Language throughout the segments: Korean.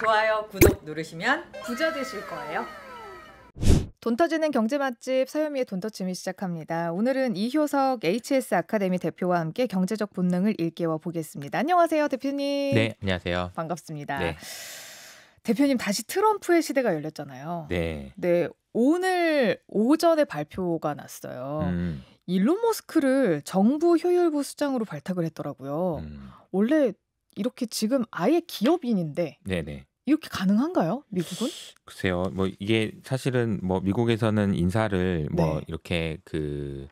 좋아요, 구독 누르시면 부자 되실 거예요. 돈 터지는 경제 맛집 서현미의 돈터침이 시작합니다. 오늘은 이효석 HS 아카데미 대표와 함께 경제적 본능을 일깨워 보겠습니다. 안녕하세요, 대표님. 네, 안녕하세요. 반갑습니다. 네. 대표님, 다시 트럼프의 시대가 열렸잖아요. 네. 네, 오늘 오전에 발표가 났어요. 일론 머스크를 정부 효율부 수장으로 발탁을 했더라고요. 원래 이렇게 지금 아예 기업인인데 네네. 이렇게 가능한가요? 미국은? 글쎄요, 뭐 이게 사실은 뭐 미국에서는 인사를 뭐 네. 이렇게 그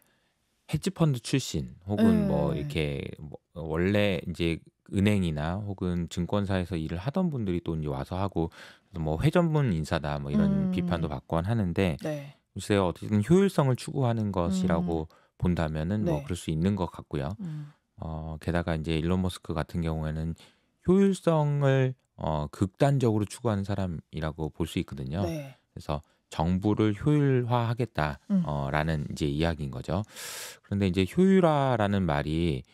헤지펀드 출신 혹은 뭐 네. 이렇게 뭐 원래 이제 은행이나 혹은 증권사에서 일을 하던 분들이 또 이제 와서 하고 뭐 회전문 인사다 뭐 이런 비판도 받곤 하는데 네. 글쎄요, 어쨌든 효율성을 추구하는 것이라고 본다면은 뭐 네. 그럴 수 있는 것 같고요. 음. 게다가 이제 일론 머스크 같은 경우에는 효율성을 극단적으로 추구하는 사람이라고 볼 수 있거든요. 네. 그래서 정부를 효율화하겠다, 라는 이제 이야기인 거죠. 그런데 이제 효율화라는 말이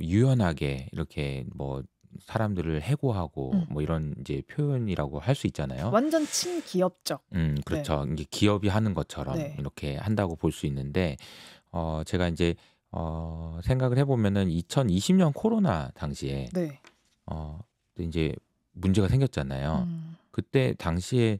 유연하게 이렇게 뭐 사람들을 해고하고 뭐 이런 이제 표현이라고 할 수 있잖아요. 완전 친기업적. 그렇죠. 이게 기업이 하는 것처럼 네. 이렇게 한다고 볼 수 있는데 제가 이제 생각을 해보면은 2020년 코로나 당시에 네. 또 이제 문제가 생겼잖아요. 그때 당시에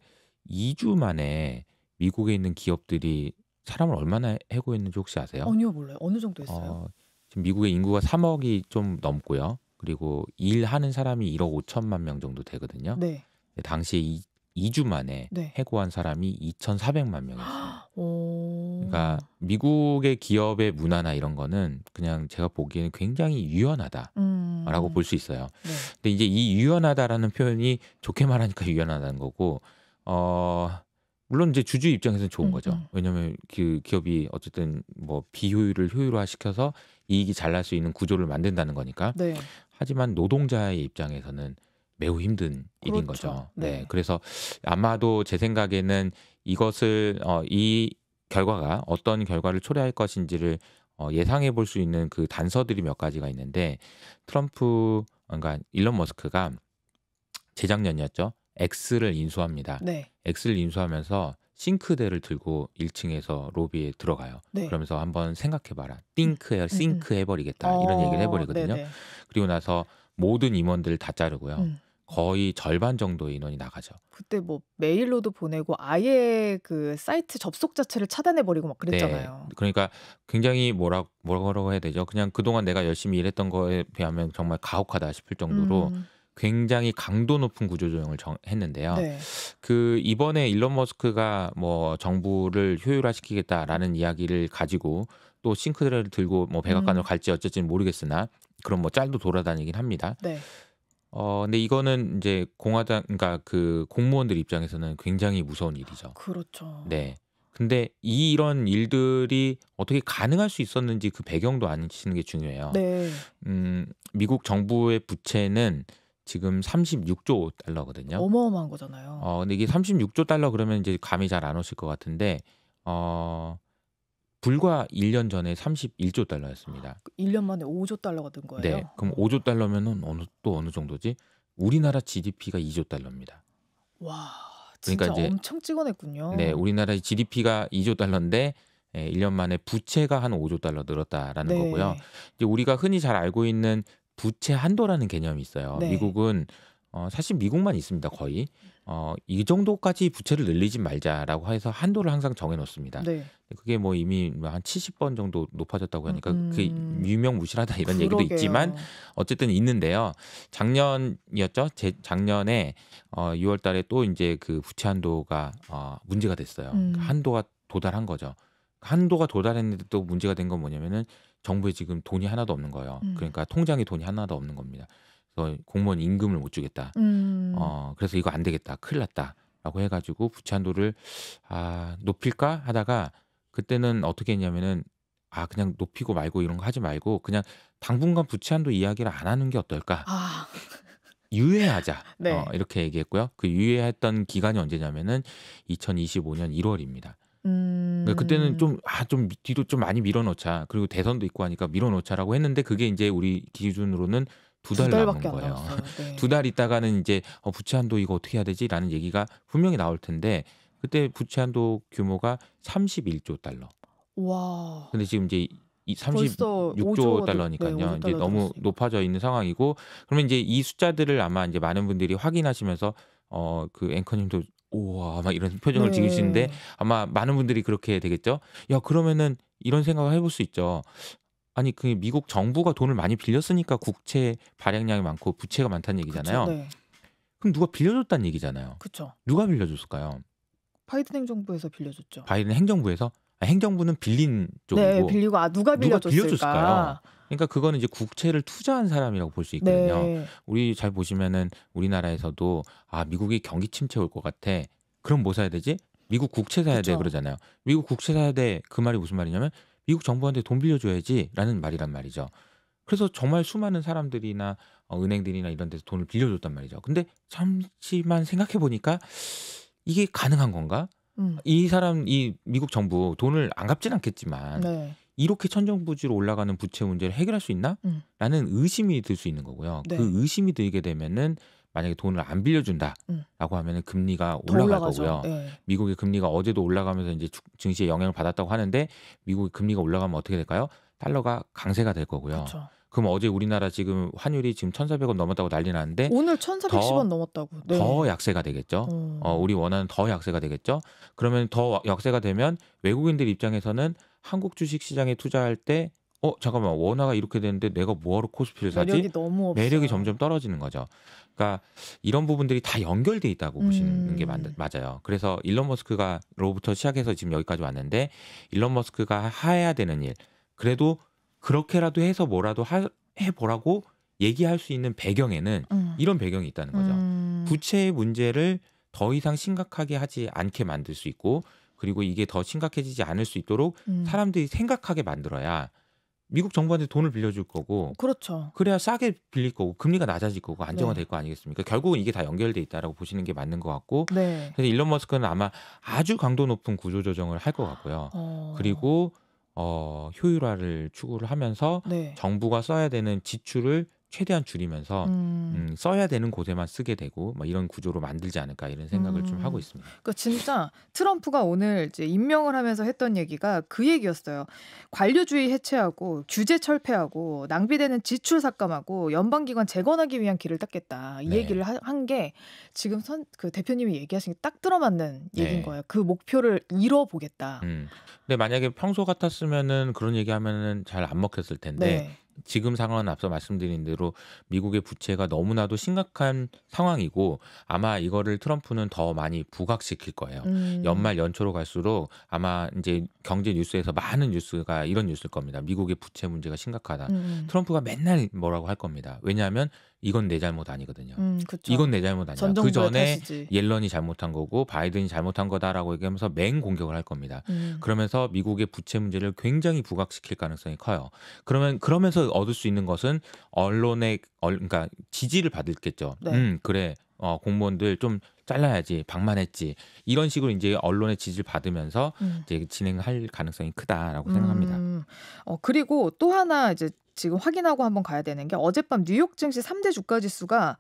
2주 만에 미국에 있는 기업들이 사람을 얼마나 해고했는지 혹시 아세요? 아니요, 몰라요. 어느 정도 했어요? 지금 미국의 인구가 3억이 좀 넘고요. 그리고 일하는 사람이 1억 5천만 명 정도 되거든요. 네. 당시에 2주 만에 네. 해고한 사람이 2,400만 명이었어요. 오. 그러니까 미국의 기업의 문화나 이런 거는 그냥 제가 보기에는 굉장히 유연하다라고 볼 수 있어요. 네. 근데 이제 이 유연하다라는 표현이 좋게 말하니까 유연하다는 거고, 물론 이제 주주 입장에서는 좋은 거죠. 왜냐하면 그 기업이 어쨌든 뭐 비효율을 효율화시켜서 이익이 잘 날 수 있는 구조를 만든다는 거니까. 네. 하지만 노동자의 입장에서는 매우 힘든 일인 그렇죠. 거죠. 네. 네, 그래서 아마도 제 생각에는 이것을 이 결과가 어떤 결과를 초래할 것인지를 예상해 볼 수 있는 그 단서들이 몇 가지가 있는데, 그러니까 일론 머스크가 재작년이었죠. X를 인수합니다. 네. X를 인수하면서 싱크대를 들고 1층에서 로비에 들어가요. 네. 그러면서 한번 생각해봐라. 싱크 해버리겠다. 이런 얘기를 해버리거든요. 네네. 그리고 나서 모든 임원들을 다 자르고요. 거의 절반 정도의 인원이 나가죠. 그때 뭐 메일로도 보내고 아예 그 사이트 접속 자체를 차단해 버리고 막 그랬잖아요. 네. 그러니까 굉장히 뭐라고 해야 되죠? 그냥 그동안 내가 열심히 일했던 거에 비하면 정말 가혹하다 싶을 정도로 굉장히 강도 높은 구조 조정을 했는데요. 네. 그 이번에 일론 머스크가 뭐 정부를 효율화시키겠다라는 이야기를 가지고 또 싱크대를 들고 뭐 백악관으로 갈지 어쩔지는 모르겠으나 그런 뭐 짤도 돌아다니긴 합니다. 네. 근데 이거는 이제 그러니까 그 공무원들 입장에서는 굉장히 무서운 일이죠. 그렇죠. 네. 근데 이런 일들이 어떻게 가능할 수 있었는지 그 배경도 아시는 게 중요해요. 네. 미국 정부의 부채는 지금 36조 달러거든요. 어마어마한 거잖아요. 근데 이게 36조 달러 그러면 이제 감이 잘 안 오실 것 같은데, 불과 1년 전에 31조 달러였습니다. 1년 만에 5조 달러가 든 거예요? 네. 그럼 5조 달러면은 어느 정도지? 우리나라 GDP가 2조 달러입니다. 와, 진짜 그러니까 이제 엄청 찍어냈군요. 네, 우리나라의 GDP가 2조 달러인데 1년 만에 부채가 한 5조 달러 늘었다라는 네. 거고요. 이제 우리가 흔히 잘 알고 있는 부채 한도라는 개념이 있어요. 네. 미국은 사실 미국만 있습니다, 거의. 이 정도까지 부채를 늘리지 말자라고 해서 한도를 항상 정해 놓습니다. 네. 그게 뭐 이미 한 70번 정도 높아졌다고 하니까 그게 유명무실하다 이런 얘기도 그러게요. 있지만 어쨌든 있는데요. 작년이었죠. 작년에 6월 달에 또 이제 그 부채 한도가 문제가 됐어요. 그러니까 한도가 도달한 거죠. 한도가 도달했는데 또 문제가 된 건 뭐냐면은 정부에 지금 돈이 하나도 없는 거예요. 그러니까 통장에 돈이 하나도 없는 겁니다. 그래서 공무원 임금을 못 주겠다. 그래서 이거 안 되겠다. 큰일 났다라고 해가지고 부채 한도를 높일까 하다가 그때는 어떻게 했냐면은 그냥 높이고 말고 이런 거 하지 말고 그냥 당분간 부채 한도 이야기를 안 하는 게 어떨까? 유예하자. 네. 이렇게 얘기했고요. 그 유예했던 기간이 언제냐면은 2025년 1월입니다. 그러니까 그때는 좀 뒤로 좀 많이 밀어놓자. 그리고 대선도 있고 하니까 밀어놓자라고 했는데 그게 이제 우리 기준으로는 두 달 남은 달밖에 안 거예요. 남았어요. 네. 두 달 있다가는 이제 부채 한도 이거 어떻게 해야 되지라는 얘기가 분명히 나올 텐데 그때 부채 한도 규모가 31조 달러. 와. 근데 지금 이제 이 벌써 36조 5조, 네, 달러니까요. 5조 이제 달러 너무 들었으니까. 높아져 있는 상황이고 그러면 이제 이 숫자들을 아마 이제 많은 분들이 확인하시면서 그 앵커님도 우와 막 이런 표정을 지으시는데 네. 아마 많은 분들이 그렇게 되겠죠. 야 그러면은 이런 생각을 해볼 수 있죠. 아니 그 미국 정부가 돈을 많이 빌렸으니까 국채 발행량이 많고 부채가 많다는 그쵸. 얘기잖아요. 네. 그럼 누가 빌려줬다는 얘기잖아요. 그쵸. 누가 빌려줬을까요? 바이든 행정부에서 빌려줬죠. 바이든 행정부에서? 행정부는 빌린 네, 쪽이고 빌리고 누가 누가 빌려줬을까요? 빌려줬을까? 그러니까 그거는 이제 국채를 투자한 사람이라고 볼 수 있거든요. 네. 우리 잘 보시면은 우리나라에서도 미국이 경기 침체 올 것 같아. 그럼 뭐 사야 되지? 미국 국채 사야 돼 그쵸. 그러잖아요. 미국 국채 사야 돼. 그 말이 무슨 말이냐면 미국 정부한테 돈 빌려줘야지라는 말이란 말이죠. 그래서 정말 수많은 사람들이나 은행들이나 이런 데서 돈을 빌려줬단 말이죠. 근데 잠시만 생각해 보니까 이게 가능한 건가? 이 미국 정부 돈을 안 갚진 않겠지만 네. 이렇게 천정부지로 올라가는 부채 문제를 해결할 수 있나? 라는 의심이 들 수 있는 거고요. 네. 그 의심이 들게 되면은 만약에 돈을 안 빌려준다라고 하면은 금리가 더 올라갈 올라가죠. 거고요. 네. 미국의 금리가 어제도 올라가면서 이제 증시에 영향을 받았다고 하는데 미국의 금리가 올라가면 어떻게 될까요? 달러가 강세가 될 거고요. 그쵸. 그럼 어제 우리나라 지금 환율이 지금 1,400원 넘었다고 난리 나는데 오늘 1,410원 넘었다고. 네. 더 약세가 되겠죠. 우리 원화는 더 약세가 되겠죠. 그러면 더 약세가 되면 외국인들 입장에서는 한국 주식 시장에 투자할 때 잠깐만 원화가 이렇게 되는데 내가 뭐하러 코스피를 사지? 매력이 너무 없어요. 매력이 점점 떨어지는 거죠. 그러니까 이런 부분들이 다 연결돼 있다고 보시는 게 맞아요. 그래서 일론 머스크가로부터 시작해서 지금 여기까지 왔는데 일론 머스크가 해야 되는 일 그래도 그렇게라도 해서 뭐라도 해보라고 얘기할 수 있는 배경에는 이런 배경이 있다는 거죠. 부채의 문제를 더 이상 심각하게 하지 않게 만들 수 있고 그리고 이게 더 심각해지지 않을 수 있도록 사람들이 생각하게 만들어야 미국 정부한테 돈을 빌려줄 거고 그렇죠. 그래야 싸게 빌릴 거고 금리가 낮아질 거고 안정화될 네. 거 아니겠습니까? 결국은 이게 다 연결돼 있다라고 보시는 게 맞는 것 같고 네. 그래서 일론 머스크는 아마 아주 강도 높은 구조조정을 할 것 같고요. 그리고 효율화를 추구를 하면서 네. 정부가 써야 되는 지출을 최대한 줄이면서 써야 되는 곳에만 쓰게 되고 뭐 이런 구조로 만들지 않을까 이런 생각을 좀 하고 있습니다. 그러니까 진짜 트럼프가 오늘 이제 임명을 하면서 했던 얘기가 그 얘기였어요. 관료주의 해체하고 규제 철폐하고 낭비되는 지출 삭감하고 연방기관 재건하기 위한 길을 닦겠다. 이 네. 얘기를 한 게 지금 그 대표님이 얘기하신 게 딱 들어맞는 얘기인 네. 거예요. 그 목표를 이뤄보겠다. 근데 만약에 평소 같았으면은 그런 얘기하면은 잘 안 먹혔을 텐데 네. 지금 상황은 앞서 말씀드린 대로 미국의 부채가 너무나도 심각한 상황이고 아마 이거를 트럼프는 더 많이 부각시킬 거예요. 연말 연초로 갈수록 아마 이제 경제 뉴스에서 많은 뉴스가 이런 뉴스일 겁니다. 미국의 부채 문제가 심각하다. 트럼프가 맨날 뭐라고 할 겁니다. 왜냐하면 이건 내 잘못 아니거든요. 그쵸. 이건 내 잘못 아니야. 전 그 정부의 전에 탓이지. 옐런이 잘못한 거고 바이든이 잘못한 거다라고 얘기하면서 맹공격을 할 겁니다. 그러면서 미국의 부채 문제를 굉장히 부각시킬 가능성이 커요. 그러면서 얻을 수 있는 것은 언론의 그러니까 지지를 받을겠죠. 네. 그래. 공무원들 좀 잘라야지. 방만했지. 이런 식으로 이제 언론의 지지를 받으면서 이제 진행할 가능성이 크다라고 생각합니다. 그리고 또 하나 이제 지금 확인하고 한번 가야 되는 게 어젯밤 뉴욕 증시 3대 주가 지수가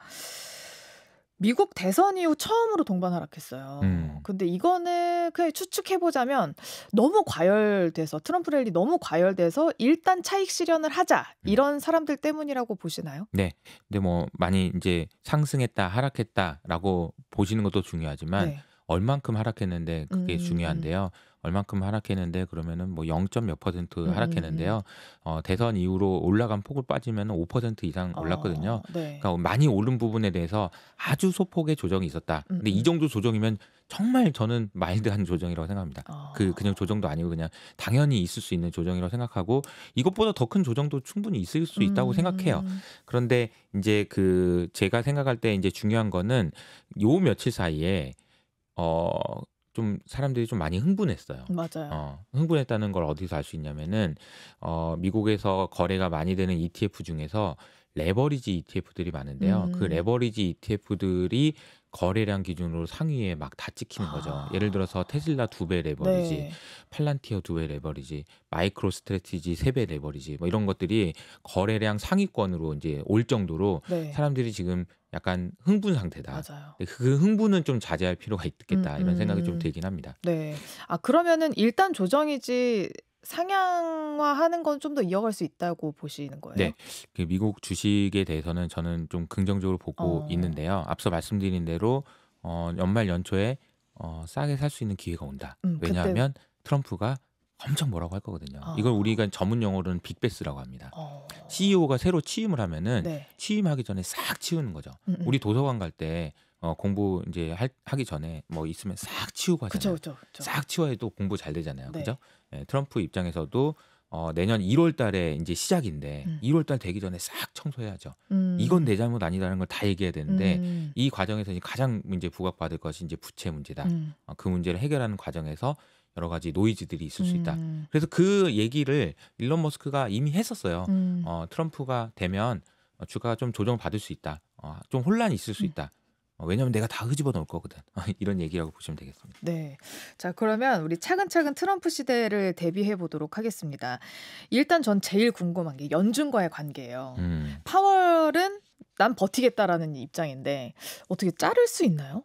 미국 대선 이후 처음으로 동반 하락했어요. 근데 이거는 그냥 추측해보자면 너무 과열돼서 트럼프 랠리 너무 과열돼서 일단 차익 실현을 하자 이런 사람들 때문이라고 보시나요? 네. 근데 뭐 많이 이제 상승했다 하락했다라고 보시는 것도 중요하지만 네. 얼만큼 하락했는데 그게 중요한데요. 얼만큼 하락했는데 그러면은 뭐 0.몇% 하락했는데요. 대선 이후로 올라간 폭을 빠지면 5% 이상 올랐거든요. 네. 그러니까 많이 오른 부분에 대해서 아주 소폭의 조정이 있었다. 근데 이 정도 조정이면 정말 저는 마일드한 조정이라고 생각합니다. 그냥 조정도 아니고 그냥 당연히 있을 수 있는 조정이라고 생각하고 이것보다 더 큰 조정도 충분히 있을 수 있다고 생각해요. 그런데 이제 제가 생각할 때 이제 중요한 거는 요 며칠 사이에 좀 사람들이 좀 많이 흥분했어요. 맞아요. 흥분했다는 걸 어디서 알 수 있냐면은 미국에서 거래가 많이 되는 ETF 중에서 레버리지 ETF들이 많은데요. 그 레버리지 ETF들이 거래량 기준으로 상위에 막 다 찍히는 거죠. 예를 들어서 테슬라 2배 레버리지, 네. 팔란티어 2배 레버리지, 마이크로 스트래티지 3배 레버리지 뭐 이런 것들이 거래량 상위권으로 이제 올 정도로 네. 사람들이 지금 약간 흥분 상태다. 맞아요. 그 흥분은 좀 자제할 필요가 있겠다 이런 생각이 좀 들긴 합니다. 네. 그러면은 일단 조정이지 상향화하는 건 좀 더 이어갈 수 있다고 보시는 거예요? 네. 그 미국 주식에 대해서는 저는 좀 긍정적으로 보고 있는데요. 앞서 말씀드린 대로 연말 연초에 싸게 살 수 있는 기회가 온다. 그때 왜냐하면 트럼프가 엄청 뭐라고 할 거거든요. 이걸 우리가 전문 용어로는 빅베스라고 합니다. CEO가 새로 취임을 하면은 네. 취임하기 전에 싹 치우는 거죠. 우리 도서관 갈 때 공부 이제 하기 전에 뭐 있으면 싹 치우고 하잖아요. 그쵸. 싹 치워야 또 공부 잘 되잖아요. 네. 그죠? 네, 트럼프 입장에서도 내년 1월 달에 이제 시작인데 1월 달 되기 전에 싹 청소해야죠. 이건 내 잘못 아니다라는 걸 다 얘기해야 되는데 이 과정에서 이제 가장 이제 부각받을 것이 이제 부채 문제다. 그 문제를 해결하는 과정에서 여러 가지 노이즈들이 있을 수 있다. 그래서 그 얘기를 일론 머스크가 이미 했었어요. 트럼프가 되면 주가가 좀 조정받을 수 있다. 좀 혼란이 있을 수 있다. 왜냐면 내가 다 흐집어 놓을 거거든. 이런 얘기라고 보시면 되겠습니다. 네. 자, 그러면 우리 차근차근 트럼프 시대를 대비해 보도록 하겠습니다. 일단 전 제일 궁금한 게 연준과의 관계예요. 파월은 난 버티겠다라는 입장인데 어떻게 자를 수 있나요?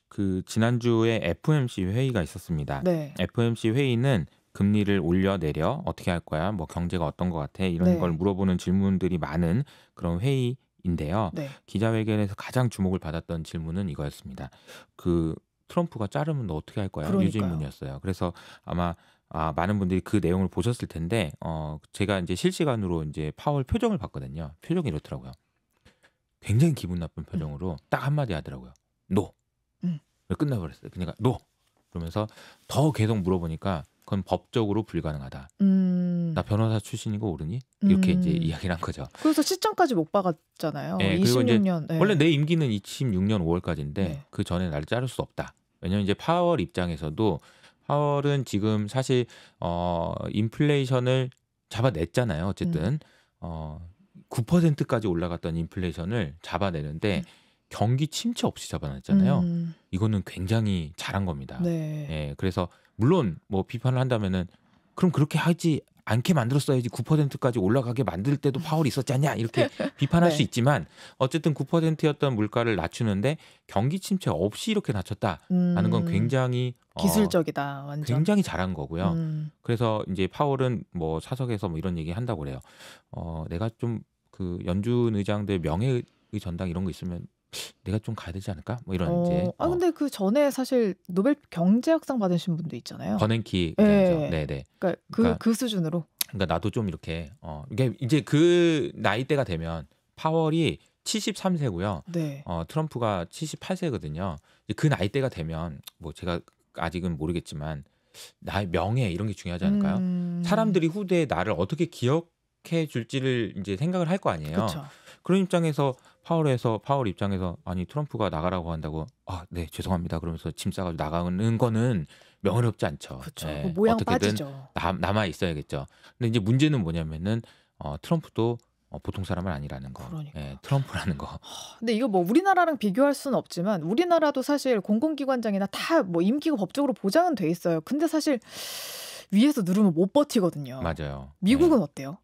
그 지난주에 FOMC 회의가 있었습니다. 네. FOMC 회의는 금리를 올려 내려 어떻게 할 거야? 뭐 경제가 어떤 것 같아? 이런 네. 걸 물어보는 질문들이 많은 그런 회의인데요. 네. 기자회견에서 가장 주목을 받았던 질문은 이거였습니다. 그 트럼프가 자르면 너 어떻게 할 거야? 이 질문이었어요. 그래서 아마 많은 분들이 그 내용을 보셨을 텐데 제가 이제 실시간으로 이제 파월 표정을 봤거든요. 표정이 이렇더라고요. 굉장히 기분 나쁜 표정으로 딱 한마디 하더라고요. 노. 끝나버렸어요. 그러니까 노. 그러면서 더 계속 물어보니까 그건 법적으로 불가능하다. 나 변호사 출신이고 오르니? 이렇게 이제 이야기를 한 거죠. 그래서 시점까지 못 박았잖아요. 네, 그리고 26년. 네. 원래 내 임기는 26년 5월까지인데 네. 그 전에 나를 자를 수 없다. 왜냐면 이제 파월 입장에서도 파월은 지금 사실 인플레이션을 잡아냈잖아요. 어쨌든 9%까지 올라갔던 인플레이션을 잡아내는데 경기 침체 없이 잡아냈잖아요. 이거는 굉장히 잘한 겁니다. 네. 예, 그래서 물론 뭐 비판을 한다면은 그럼 그렇게 하지 않게 만들었어야지 9%까지 올라가게 만들 때도 파월이 있었지 않냐 이렇게 비판할 네. 수 있지만 어쨌든 9%였던 물가를 낮추는데 경기 침체 없이 이렇게 낮췄다라는 건 굉장히 기술적이다. 완전. 굉장히 잘한 거고요. 그래서 이제 파월은 뭐 사석에서 뭐 이런 얘기 한다고 그래요. 내가 좀 그 연준 의장들 명예의 전당 이런 거 있으면 내가 좀 가야 되지 않을까? 뭐 이런 이제. 근데 그 전에 사실 노벨 경제학상 받으신 분도 있잖아요. 버냉키 네. 네네. 그러니까 그 수준으로. 그러니까 나도 좀 이렇게 이게 이제 그 나이대가 되면 파월이 73세고요. 네. 트럼프가 78세거든요. 그 나이대가 되면 뭐 제가 아직은 모르겠지만 나의 명예 이런 게 중요하지 않을까요? 사람들이 후대에 나를 어떻게 기억해 줄지를 이제 생각을 할 거 아니에요. 그쵸. 그런 입장에서 파월 입장에서 아니 트럼프가 나가라고 한다고 네 죄송합니다 그러면서 짐 싸가지고 나가는 거는 명예롭지 않죠. 그렇죠. 네, 모양 어떻게든 빠지죠. 남아 있어야겠죠. 근데 이제 문제는 뭐냐면은 트럼프도 보통 사람은 아니라는 거. 그러니까. 네, 트럼프라는 거. 근데 이거 뭐 우리나라랑 비교할 수는 없지만 우리나라도 사실 공공기관장이나 다 뭐 임기가 법적으로 보장은 돼 있어요. 근데 사실 위에서 누르면 못 버티거든요. 맞아요. 미국은 어때요?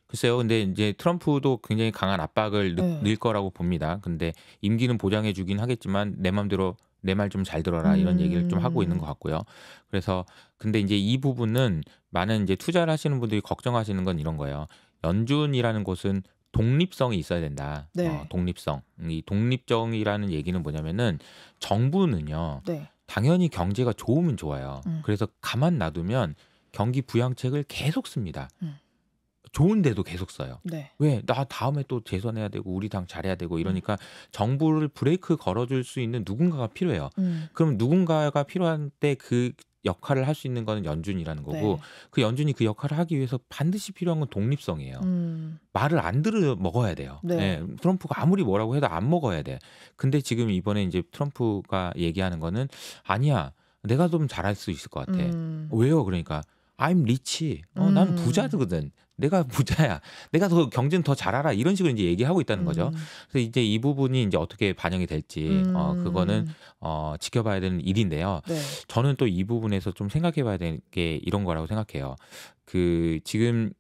글쎄요. 근데 이제 트럼프도 굉장히 강한 압박을 넣을 거라고 봅니다. 근데 임기는 보장해 주긴 하겠지만 내 맘대로 내 말 좀 잘 들어라 이런 얘기를 좀 하고 있는 것 같고요. 그래서 근데 이제 이 부분은 많은 이제 투자를 하시는 분들이 걱정하시는 건 이런 거예요. 연준이라는 곳은 독립성이 있어야 된다. 네. 독립성. 이 독립적이라는 얘기는 뭐냐면은 정부는요. 네. 당연히 경제가 좋으면 좋아요. 그래서 가만 놔두면 경기 부양책을 계속 씁니다. 좋은데도 계속 써요. 네. 왜? 나 다음에 또 재선해야 되고 우리 당 잘해야 되고 이러니까 정부를 브레이크 걸어줄 수 있는 누군가가 필요해요. 그럼 누군가가 필요한 때 그 역할을 할 수 있는 거는 연준이라는 거고 네. 그 연준이 그 역할을 하기 위해서 반드시 필요한 건 독립성이에요. 말을 안 들어 먹어야 돼요. 네. 네, 트럼프가 아무리 뭐라고 해도 안 먹어야 돼. 근데 지금 이번에 이제 트럼프가 얘기하는 거는 아니야. 내가 좀 잘할 수 있을 것 같아. 왜요? 그러니까 I'm rich. 난 부자거든. 내가 부자야. 내가 더 경제는 더 잘 알아. 이런 식으로 이제 얘기하고 있다는 거죠. 그래서 이제 이 부분이 이제 어떻게 반영이 될지 그거는 지켜봐야 되는 일인데요. 네. 저는 또 이 부분에서 좀 생각해봐야 되는 게 이런 거라고 생각해요. 그 지금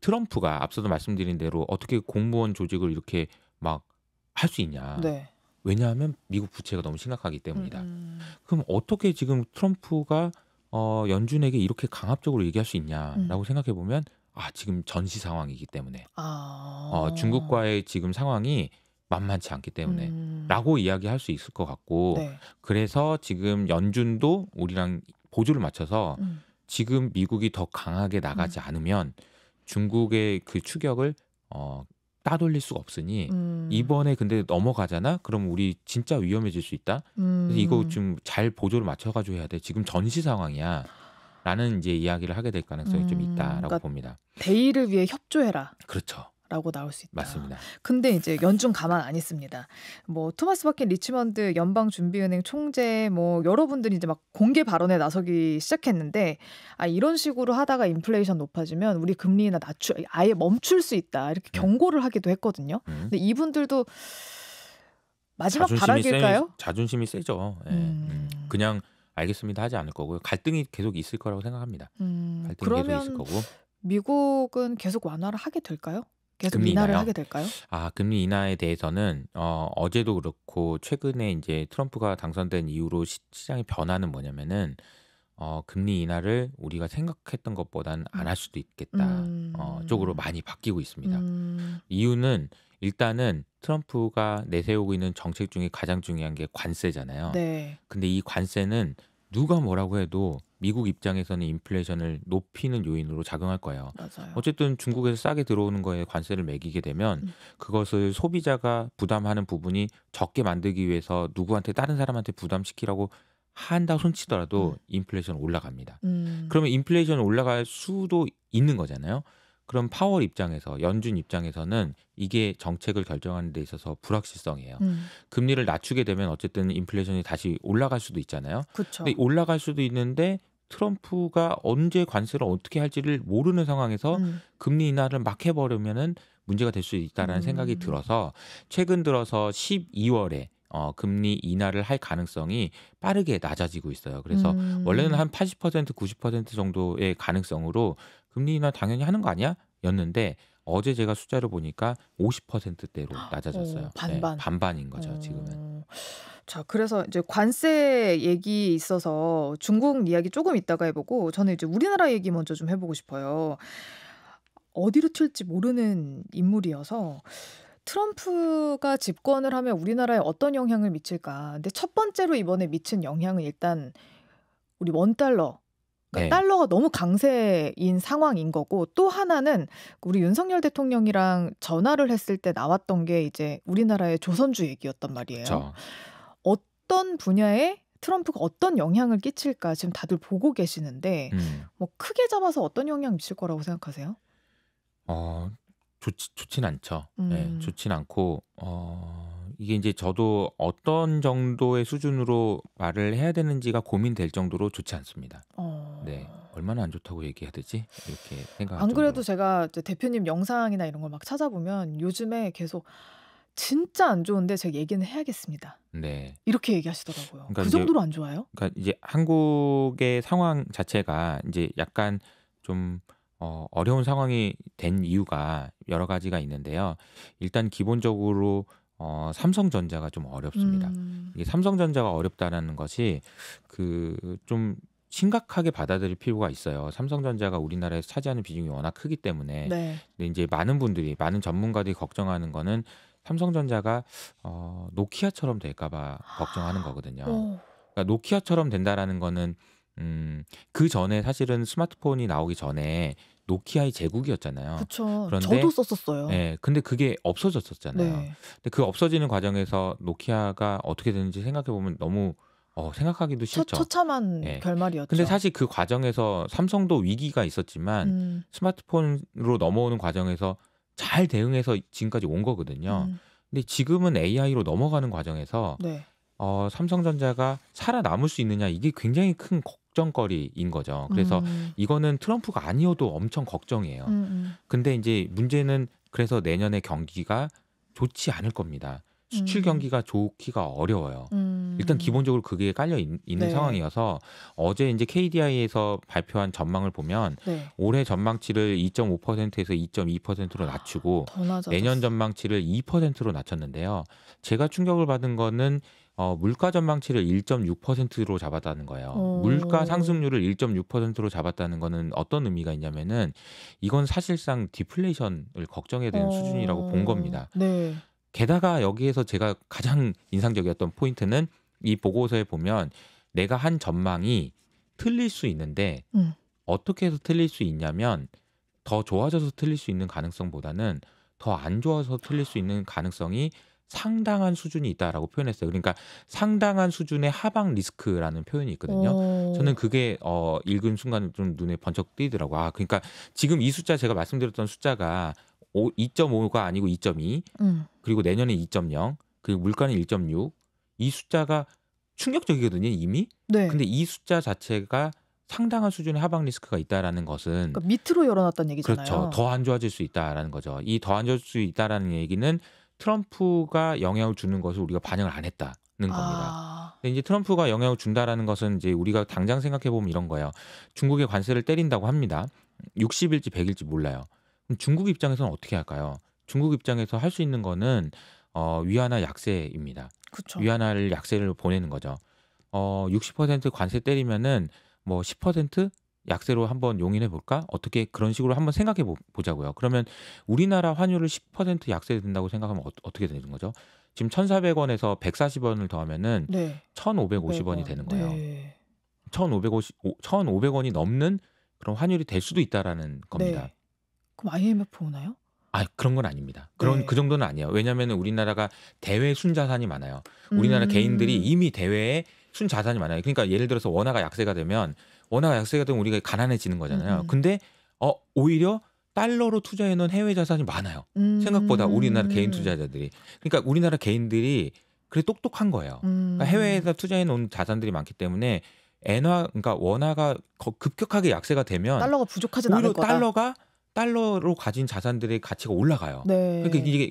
트럼프가 앞서도 말씀드린 대로 어떻게 공무원 조직을 이렇게 막 할 수 있냐. 네. 왜냐하면 미국 부채가 너무 심각하기 때문이다. 그럼 어떻게 지금 트럼프가 연준에게 이렇게 강압적으로 얘기할 수 있냐라고 생각해 보면 지금 전시 상황이기 때문에 중국과의 지금 상황이 만만치 않기 때문에 라고 이야기할 수 있을 것 같고 네. 그래서 지금 연준도 우리랑 보조를 맞춰서 지금 미국이 더 강하게 나가지 않으면 중국의 그 추격을 따돌릴 수가 없으니 이번에 근데 넘어가잖아? 그럼 우리 진짜 위험해질 수 있다? 그래서 이거 좀 잘 보조를 맞춰가지고 해야 돼. 지금 전시 상황이야. 라는 이제 이야기를 하게 될 가능성이 좀 있다라고 그러니까 봅니다. 대의를 위해 협조해라. 그렇죠. 라고 나올 수 있다. 맞습니다. 근데 이제 연준 가만 안 있습니다. 뭐 토마스 바킨 리치먼드 연방준비은행 총재 뭐 여러분들이 이제 막 공개 발언에 나서기 시작했는데 이런 식으로 하다가 인플레이션 높아지면 우리 금리나 아예 멈출 수 있다. 이렇게 경고를 하기도 했거든요. 근데 이분들도 마지막 발악일까요? 자존심이 세죠. 그냥 알겠습니다 하지 않을 거고요. 갈등이 계속 있을 거라고 생각합니다. 갈등이 계속 있을 거고. 미국은 계속 완화를 하게 될까요? 계속 금리 인하를 인하요? 하게 될까요? 금리 인하에 대해서는 어제도 그렇고 최근에 이제 트럼프가 당선된 이후로 시장의 변화는 뭐냐면은 금리 인하를 우리가 생각했던 것보다는 안 할 수도 있겠다 쪽으로 많이 바뀌고 있습니다. 이유는 일단은 트럼프가 내세우고 있는 정책 중에 가장 중요한 게 관세잖아요. 네. 근데 이 관세는 누가 뭐라고 해도 미국 입장에서는 인플레이션을 높이는 요인으로 작용할 거예요. 맞아요. 어쨌든 중국에서 싸게 들어오는 거에 관세를 매기게 되면 그것을 소비자가 부담하는 부분이 적게 만들기 위해서 누구한테 다른 사람한테 부담시키라고 한다 손치더라도 인플레이션은 올라갑니다. 그러면 인플레이션은 올라갈 수도 있는 거잖아요. 그럼 파월 입장에서 연준 입장에서는 이게 정책을 결정하는 데 있어서 불확실성이에요. 금리를 낮추게 되면 어쨌든 인플레이션이 다시 올라갈 수도 있잖아요. 그쵸. 근데 올라갈 수도 있는데 트럼프가 언제 관세를 어떻게 할지를 모르는 상황에서 금리 인하를 막 해버리면은 문제가 될 수 있다라는 생각이 들어서 최근 들어서 12월에 금리 인하를 할 가능성이 빠르게 낮아지고 있어요. 그래서 원래는 한 80%, 90% 정도의 가능성으로 금리 인하 당연히 하는 거 아니야? 였는데 어제 제가 숫자를 보니까 50%대로 낮아졌어요. 반반. 네, 반반인 거죠, 지금은. 자, 그래서 이제 관세 얘기 있어서 중국 이야기 조금 이따가 해보고 저는 이제 우리나라 얘기 먼저 좀 해보고 싶어요. 어디로 튈지 모르는 인물이어서 트럼프가 집권을 하면 우리나라에 어떤 영향을 미칠까. 근데 첫 번째로 이번에 미친 영향은 일단 우리 원달러. 그러니까 달러가 너무 강세인 상황인 거고 또 하나는 우리 윤석열 대통령이랑 전화를 했을 때 나왔던 게 이제 우리나라의 조선주 얘기였단 말이에요. 그쵸. 어떤 분야에 트럼프가 어떤 영향을 끼칠까 지금 다들 보고 계시는데 뭐 크게 잡아서 어떤 영향 미칠 거라고 생각하세요? 좋진 않죠. 네, 좋진 않고 이게 이제 저도 어떤 정도의 수준으로 말을 해야 되는지가 고민될 정도로 좋지 않습니다. 네, 얼마나 안 좋다고 얘기해야 되지? 이렇게 생각할 안 그래도 정도로. 제가 이제 대표님 영상이나 이런 걸 막 찾아보면 요즘에 계속 진짜 안 좋은데 제가 얘기는 해야겠습니다. 네. 이렇게 얘기하시더라고요. 그러니까 그 이제 정도로 안 좋아요? 그러니까 이제 한국의 상황 자체가 이제 약간 좀 어려운 상황이 된 이유가 여러 가지가 있는데요. 일단 기본적으로 삼성전자가 좀 어렵습니다. 이게 삼성전자가 어렵다라는 것이 좀 심각하게 받아들일 필요가 있어요. 삼성전자가 우리나라에서 차지하는 비중이 워낙 크기 때문에. 네. 근데 이제 많은 전문가들이 걱정하는 거는 삼성전자가 노키아처럼 될까 봐 걱정하는 거거든요. 그러니까 노키아처럼 된다라는 거는 그 전에 사실은 스마트폰이 나오기 전에 노키아의 제국이었잖아요. 그렇죠. 그런데 저도 썼었어요. 네, 근데 그게 없어졌었잖아요. 네. 근데 그 없어지는 과정에서 노키아가 어떻게 되는지 생각해 보면 너무 생각하기도 싫죠. 처참한 네. 결말이었죠. 근데 사실 그 과정에서 삼성도 위기가 있었지만 스마트폰으로 넘어오는 과정에서 잘 대응해서 지금까지 온 거거든요. 근데 지금은 AI로 넘어가는 과정에서 네. 삼성전자가 살아남을 수 있느냐 이게 굉장히 큰 걱정거리인 거죠. 그래서 이거는 트럼프가 아니어도 엄청 걱정이에요. 근데 이제 문제는 그래서 내년에 경기가 좋지 않을 겁니다. 수출 경기가 좋기가 어려워요. 일단 기본적으로 그게 깔려 있는 네. 상황이어서 어제 이제 KDI에서 발표한 전망을 보면 네. 올해 전망치를 2.5%에서 2.2%로 낮추고 더 낮아졌어. 내년 전망치를 2%로 낮췄는데요. 제가 충격을 받은 거는 물가 전망치를 1.6%로 잡았다는 거예요. 물가 상승률을 1.6%로 잡았다는 거는 어떤 의미가 있냐면은 이건 사실상 디플레이션을 걱정해야 되는 수준이라고 본 겁니다. 네. 게다가 여기에서 제가 가장 인상적이었던 포인트는 이 보고서에 보면 내가 한 전망이 틀릴 수 있는데 어떻게 해서 틀릴 수 있냐면 더 좋아져서 틀릴 수 있는 가능성보다는 더 안 좋아서 틀릴 수 있는 가능성이 상당한 수준이 있다라고 표현했어요. 그러니까 상당한 수준의 하방 리스크라는 표현이 있거든요. 저는 그게 읽은 순간 좀 눈에 번쩍 띄더라고요. 아, 그러니까 지금 이 숫자 제가 말씀드렸던 숫자가 2.5가 아니고 2.2 그리고 내년에 2.0 그리고 물가는 1.6 이 숫자가 충격적이거든요 이미. 네. 근데 이 숫자 자체가 상당한 수준의 하방 리스크가 있다라는 것은 그러니까 밑으로 열어놨다는 얘기잖아요. 그렇죠. 더 안 좋아질 수 있다라는 거죠. 이 더 안 좋아질 수 있다라는 얘기는 트럼프가 영향을 주는 것을 우리가 반영을 안 했다는 겁니다. 근데 이제 트럼프가 영향을 준다라는 것은 이제 우리가 당장 생각해 보면 이런 거예요. 중국의 관세를 때린다고 합니다. 60일지 100일지 몰라요. 그럼 중국 입장에서는 어떻게 할까요? 중국 입장에서 할 수 있는 거는 위안화 약세입니다. 그쵸. 위안화를 약세를 보내는 거죠. 60% 관세 때리면은 뭐 10% 약세로 한번 용인해 볼까? 어떻게 그런 식으로 한번 생각해 보자고요. 그러면 우리나라 환율을 10% 약세된다고 생각하면 어떻게 되는 거죠? 지금 1,400원에서 140원을 더하면은 네. 1,550원이 되는 거예요. 네. 1,550원이 넘는 그런 환율이 될 수도 있다라는 겁니다. 네. 그럼 IMF 오나요? 아, 그런 건 아닙니다. 네. 그 정도는 아니에요. 왜냐하면 우리나라가 대외 순자산이 많아요. 우리나라 개인들이 이미 대외에 순자산이 많아요. 그러니까 예를 들어서 원화가 약세가 되면 우리가 가난해지는 거잖아요. 근데 오히려 달러로 투자해 놓은 해외 자산이 많아요. 생각보다 우리나라 개인 투자자들이. 그러니까 우리나라 개인들이 그래 똑똑한 거예요. 그러니까 해외에서 투자해 놓은 자산들이 많기 때문에 그러니까 원화가 급격하게 약세가 되면 달러가 부족하진 않을 오히려 거다. 달러로 가진 자산들의 가치가 올라가요. 네.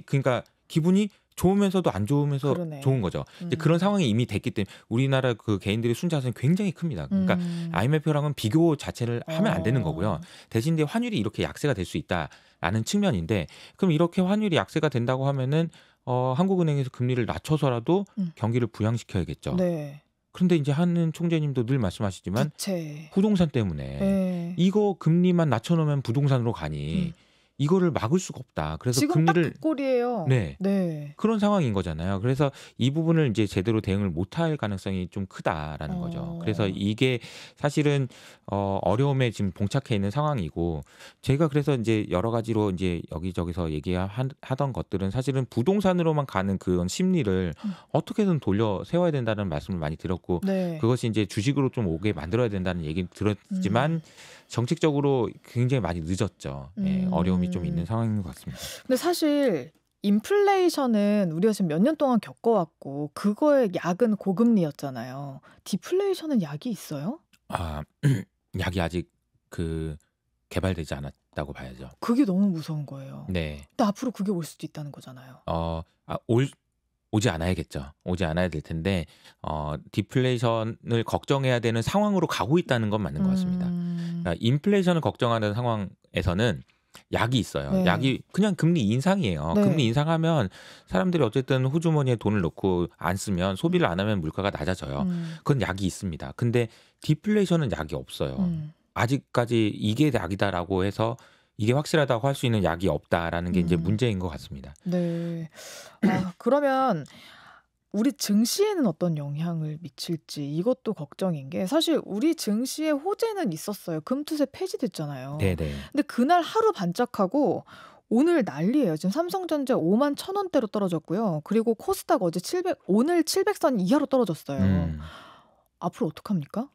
그러니까 기분이 좋으면서도 안 좋으면서 그러네. 좋은 거죠. 이제 그런 상황이 이미 됐기 때문에 우리나라 그 개인들의 순자산이 굉장히 큽니다. 그러니까 IMF랑은 비교 자체를 하면 안 되는 거고요. 대신 환율이 이렇게 약세가 될 수 있다라는 측면인데 그럼 이렇게 환율이 약세가 된다고 하면은 한국은행에서 금리를 낮춰서라도 경기를 부양시켜야겠죠. 네. 그런데 이제 한 총재님도 늘 말씀하시지만 부채. 부동산 때문에 네. 이거 금리만 낮춰놓으면 부동산으로 가니 이거를 막을 수가 없다. 그래서 지금 금리를 딱 그 꼴이에요. 네. 네. 그런 상황인 거잖아요. 그래서 이 부분을 이제 제대로 대응을 못할 가능성이 좀 크다라는 거죠. 그래서 이게 사실은 어려움에 지금 봉착해 있는 상황이고 제가 그래서 이제 여러 가지로 이제 여기저기서 얘기하던 것들은 사실은 부동산으로만 가는 그런 심리를 어떻게든 돌려 세워야 된다는 말씀을 많이 드렸고 네. 그것이 이제 주식으로 좀 오게 만들어야 된다는 얘기는 들었지만 정책적으로 굉장히 많이 늦었죠. 예, 어려움이 좀 있는 상황인 것 같습니다. 근데 사실 인플레이션은 우리가 지금 몇 년 동안 겪어왔고 그거의 약은 고금리였잖아요. 디플레이션은 약이 있어요? 아, 약이 아직 개발되지 않았다고 봐야죠. 그게 너무 무서운 거예요. 네. 근데 앞으로 그게 올 수도 있다는 거잖아요. 오지 않아야겠죠. 오지 않아야 될 텐데 디플레이션을 걱정해야 되는 상황으로 가고 있다는 건 맞는 것 같습니다. 그러니까 인플레이션을 걱정하는 상황에서는 약이 있어요. 네. 약이 그냥 금리 인상이에요. 네. 금리 인상하면 사람들이 어쨌든 호주머니에 돈을 넣고 안 쓰면 소비를 안 하면 물가가 낮아져요. 그건 약이 있습니다. 근데 디플레이션은 약이 없어요. 아직까지 이게 약이다라고 해서 이게 확실하다고 할 수 있는 약이 없다라는 게 이제 문제인 것 같습니다. 네. 그러면 우리 증시에는 어떤 영향을 미칠지 이것도 걱정인 게 사실 우리 증시에 호재는 있었어요. 금투세 폐지됐잖아요. 네네. 근데 그날 하루 반짝하고 오늘 난리예요. 지금 삼성전자 5만 1,000원대로 떨어졌고요. 그리고 코스닥 오늘 700선 이하로 떨어졌어요. 앞으로 어떡합니까?